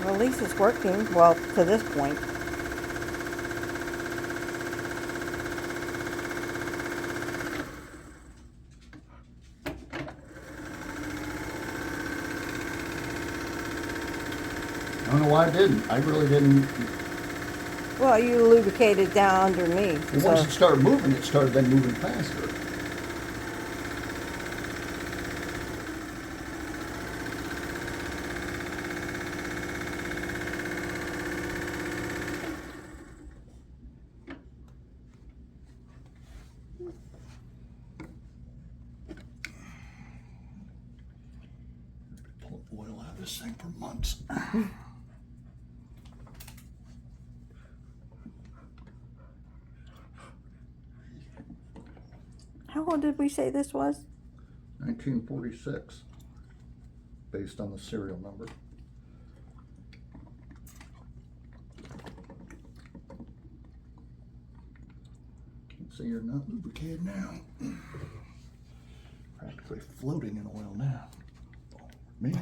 Well, at least it's working. Well, to this point. I don't know why I didn't. I really didn't. Well, you lubricated down underneath. Well, So. once it started moving, it started then moving faster. Pull oil out of this thing for months. How old did we say this was? 1946, based on the serial number. Can't see you're not lubricated now. Practically floating in oil now. Me,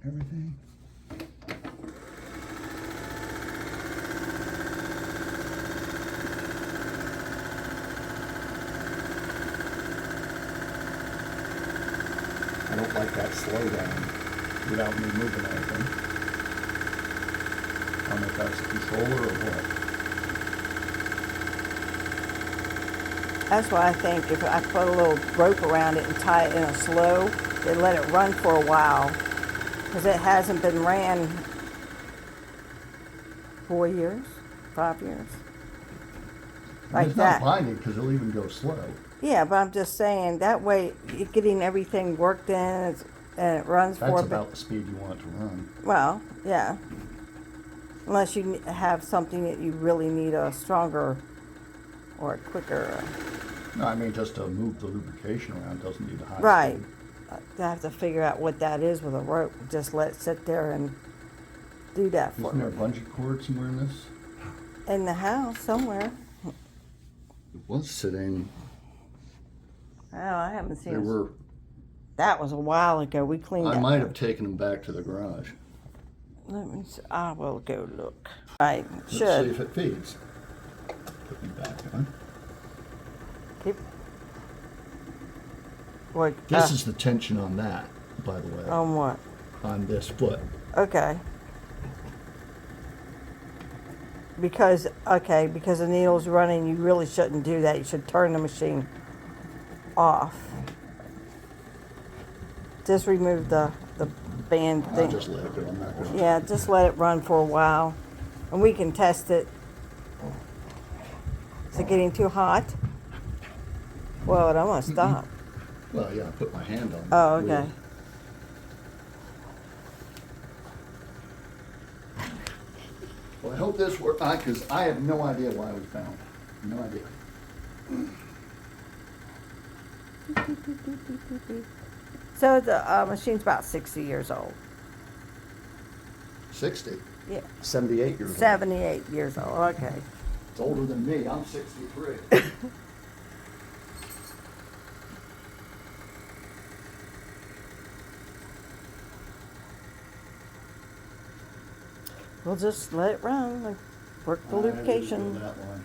everything. I don't like that slowdown without me moving anything. I don't know if that's the controller or what. That's why I think if I put a little rope around it and tie it in a slow, they let it run for a while. Because it hasn't been ran 4 years, 5 years. Like It's that. not binding because it'll even go slow. Yeah, but I'm just saying that way you're getting everything worked in and it runs for That's a bit. about the speed you want it to run. Well, yeah. Unless you have something that you really need a stronger or a quicker. No, I mean just to move the lubrication around doesn't need a high Right. speed. I have to figure out what that is with a rope. Just let it sit there and do that for Isn't there a me. bungee cord somewhere in this? In the house somewhere. It was sitting. Oh, I haven't seen There it. were. That was a while ago. We cleaned I that might up. have taken them back to the garage. Let me see. I will go look. Right. Let's see Should. if it feeds. Put me back on. Keep. What? This is the tension on that, by the way. On what? On this foot. Okay. Because the needle's running, you really shouldn't do that. You should turn the machine off. Just remove the band I'll thing. just let it go. I'm not going to. Yeah, just let it run for a while. And we can test it. Is it getting too hot? Well, it almost stopped. Well, yeah, I put my hand on Oh, the okay. wheel. Well, I hope this works, because I have no idea why we found. No idea. So the machine's about 60 years old. 60. Yeah. 78 years old. 78 years old. Okay. It's older than me. I'm 63. We'll just let it run. Like, work the I didn't go lubrication. that long.